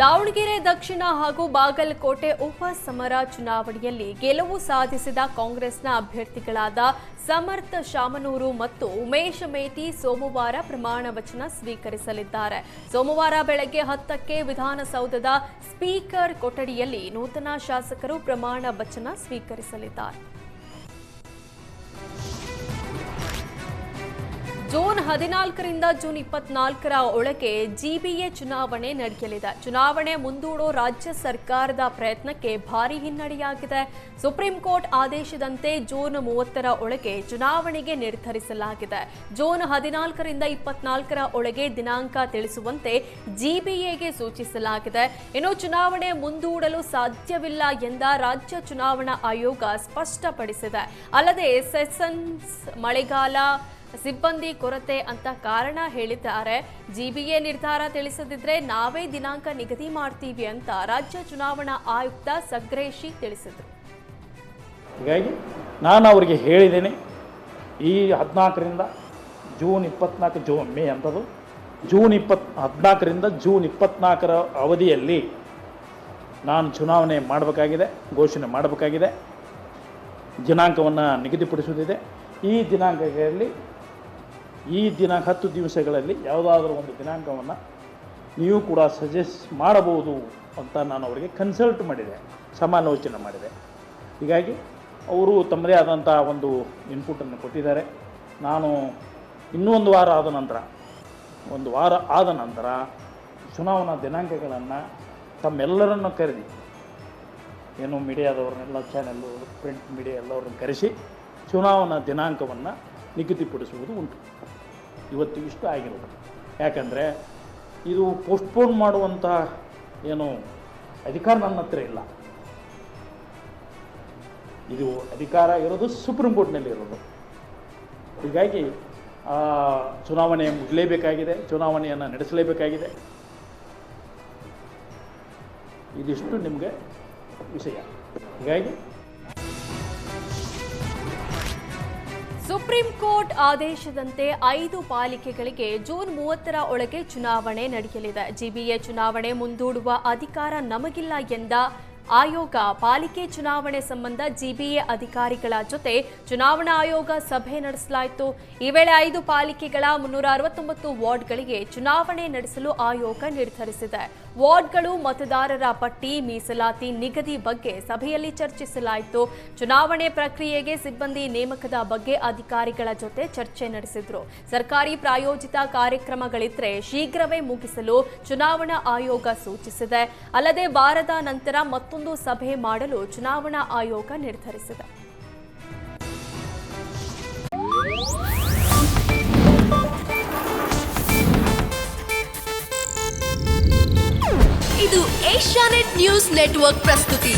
ದಾವಣಗೆರೆ ದಕ್ಷಿಣ ಹಾಗೂ ಬಾಗಲಕೋಟೆ ಉಪಸಮರ ಚುನಾವಣೆಯಲ್ಲಿ ಗೆಲುವು ಸಾಧಿಸಿದ ಕಾಂಗ್ರೆಸ್ನ ಅಭ್ಯರ್ಥಿಗಳಾದ ಸಮರ್ಥ ಶಾಮನೂರು ಮತ್ತು ಉಮೇಶ್ ಮೇಟಿ ಸೋಮವಾರ ಪ್ರಮಾಣ ವಚನ ಸ್ವೀಕರಿಸಲಿದ್ದಾರೆ. ಸೋಮವಾರ ಬೆಳಗ್ಗೆ 10ಕ್ಕೆ ವಿಧಾನಸೌಧದ ಸ್ಪೀಕರ್ ಕೊಠಡಿಯಲ್ಲಿ ನೂತನ ಶಾಸಕರು ಪ್ರಮಾಣ ವಚನ ಸ್ವೀಕರಿಸಲಿದ್ದಾರೆ. ಜೂನ್ 14ರಿಂದ ಜೂನ್ 24ರ ಒಳಗೆ ಜಿಬಿಎ ಚುನಾವಣೆ ನಡೆಯಲಿದೆ. ಚುನಾವಣೆ ಮುಂದೂಡೋ ರಾಜ್ಯ ಸರ್ಕಾರದ ಪ್ರಯತ್ನಕ್ಕೆ ಭಾರೀ ಹಿನ್ನಡೆಯಾಗಿದೆ. ಸುಪ್ರೀಂ ಕೋರ್ಟ್ ಆದೇಶದಂತೆ ಜೂನ್ 30ರ ಒಳಗೆ ಚುನಾವಣೆಗೆ ನಿರ್ಧರಿಸಲಾಗಿದೆ. ಜೂನ್ 14ರಿಂದ 24ರ ಒಳಗೆ ದಿನಾಂಕ ತಿಳಿಸುವಂತೆ ಜಿಬಿಎಗೆ ಸೂಚಿಸಲಾಗಿದೆ. ಇನ್ನು ಚುನಾವಣೆ ಮುಂದೂಡಲು ಸಾಧ್ಯವಿಲ್ಲ ಎಂದ ರಾಜ್ಯ ಚುನಾವಣಾ ಆಯೋಗ ಸ್ಪಷ್ಟಪಡಿಸಿದೆ. ಅಲ್ಲದೆ ಸೆಷನ್ಸ್, ಮಳೆಗಾಲ, ಸಿಬ್ಬಂದಿ ಕೊರತೆ ಅಂತ ಕಾರಣ ಹೇಳಿದ್ದಾರೆ. ಜಿಬಿಎ ನಿರ್ಧಾರ ತಿಳಿಸದಿದ್ರೆ ನಾವೇ ದಿನಾಂಕ ನಿಗದಿ ಮಾಡ್ತೀವಿ ಅಂತ ರಾಜ್ಯ ಚುನಾವಣಾ ಆಯುಕ್ತ ಸಗ್ರೇಶಿ ತಿಳಿಸಿದರು. ಹೀಗಾಗಿ ನಾನು ಅವರಿಗೆ ಹೇಳಿದ್ದೇನೆ, ಈ 14ರಿಂದ ಜೂನ್ 24 ಮೇ ಅಂತದ್ದು ಜೂನ್ 14ರಿಂದ ಜೂನ್ 24ರ ಅವಧಿಯಲ್ಲಿ ನಾನು ಚುನಾವಣೆ ಮಾಡಬೇಕಾಗಿದೆ, ಘೋಷಣೆ ಮಾಡಬೇಕಾಗಿದೆ, ದಿನಾಂಕವನ್ನು ನಿಗದಿಪಡಿಸುವುದಿದೆ. ಈ ದಿನಾಂಕಗಳಲ್ಲಿ 10 ದಿವಸಗಳಲ್ಲಿ ಯಾವುದಾದ್ರೂ ಒಂದು ದಿನಾಂಕವನ್ನು ನೀವು ಕೂಡ ಸಜೆಸ್ಟ್ ಮಾಡಬಹುದು ಅಂತ ನಾನು ಅವರಿಗೆ ಕನ್ಸಲ್ಟ್ ಮಾಡಿದೆ, ಸಮಾಲೋಚನೆ ಮಾಡಿದೆ. ಹೀಗಾಗಿ ಅವರು ತಮ್ಮದೇ ಆದಂಥ ಒಂದು ಇನ್ಪುಟನ್ನು ಕೊಟ್ಟಿದ್ದಾರೆ. ನಾನು ಇನ್ನೂ ಒಂದು ವಾರ ಆದ ನಂತರ ಚುನಾವಣಾ ದಿನಾಂಕಗಳನ್ನು ತಮ್ಮೆಲ್ಲರನ್ನು ಕರೆದಿ, ಏನು ಮೀಡಿಯಾದವ್ರನ್ನೆಲ್ಲ ಚಾನೆಲ್ಲು, ಪ್ರಿಂಟ್ ಮೀಡಿಯಾ ಎಲ್ಲವ್ರನ್ನ ಕರೆಸಿ ಚುನಾವಣಾ ದಿನಾಂಕವನ್ನು ನಿಗದಿಪಡಿಸುವುದು ಉಂಟು. ಇವತ್ತು ಇಷ್ಟು ಆಗಿರೋದು. ಯಾಕಂದರೆ ಇದು ಪೋಸ್ಟ್ಪೋನ್ ಮಾಡುವಂಥ ಏನು ಅಧಿಕಾರ ನನ್ನ ಹತ್ರ ಇಲ್ಲ. ಇದು ಅಧಿಕಾರ ಇರೋದು ಸುಪ್ರೀಂ ಕೋರ್ಟ್ನಲ್ಲಿ ಇರೋದು. ಹೀಗಾಗಿ ಚುನಾವಣೆ ಮುಗಲೇಬೇಕಾಗಿದೆ, ಚುನಾವಣೆಯನ್ನು ನಡೆಸಲೇಬೇಕಾಗಿದೆ. ಇದಿಷ್ಟು ನಿಮಗೆ ವಿಷಯ. ಹೀಗಾಗಿ ಸುಪ್ರೀಂ ಕೋರ್ಟ್ ಆದೇಶದಂತೆ 5 ಪಾಲಿಕೆಗಳಿಗೆ ಜೂನ್ 30ರ ಒಳಗೆ ಚುನಾವಣೆ ನಡೆಯಲಿದೆ. ಜಿಬಿಎ ಚುನಾವಣೆ ಮುಂದೂಡುವ ಅಧಿಕಾರ ನಮಗಿಲ್ಲ ಎಂದ ಆಯೋಗ ಪಾಲಿಕೆ ಚುನಾವಣೆ ಸಂಬಂಧ ಜಿಬಿಎ ಅಧಿಕಾರಿಗಳ ಜೊತೆ ಚುನಾವಣಾ ಆಯೋಗ ಸಭೆ ನಡೆಸಲಾಯಿತು. ಈ ವೇಳೆ 5 ಪಾಲಿಕೆಗಳ 369 ವಾರ್ಡ್ಗಳಿಗೆ ಚುನಾವಣೆ ನಡೆಸಲು ಆಯೋಗ ನಿರ್ಧರಿಸಿದೆ. ವಾರ್ಡ್ಗಳು, ಮತದಾರರ ಪಟ್ಟಿ, ಮೀಸಲಾತಿ ನಿಗದಿ ಬಗ್ಗೆ ಸಭೆಯಲ್ಲಿ ಚರ್ಚಿಸಲಾಯಿತು. ಚುನಾವಣೆ ಪ್ರಕ್ರಿಯೆಗೆ ಸಿಬ್ಬಂದಿ ನೇಮಕದ ಬಗ್ಗೆ ಅಧಿಕಾರಿಗಳ ಜೊತೆ ಚರ್ಚೆ ನಡೆಸಿದ್ರು. ಸರ್ಕಾರಿ ಪ್ರಾಯೋಜಿತ ಕಾರ್ಯಕ್ರಮಗಳಿದ್ರೆ ಶೀಘ್ರವೇ ಮುಗಿಸಲು ಚುನಾವಣಾ ಆಯೋಗ ಸೂಚಿಸಿದೆ. ಅಲ್ಲದೆ ವಾರದ ನಂತರ ಮತ್ತೊಂದು ಸಭೆ ಮಾಡಲು ಚುನಾವಣಾ ಆಯೋಗ ನಿರ್ಧರಿಸಿದೆ. ಇದು ಏಷ್ಯಾನೆಟ್ ನ್ಯೂಸ್ ನೆಟ್ವರ್ಕ್ ಪ್ರಸ್ತುತಿ.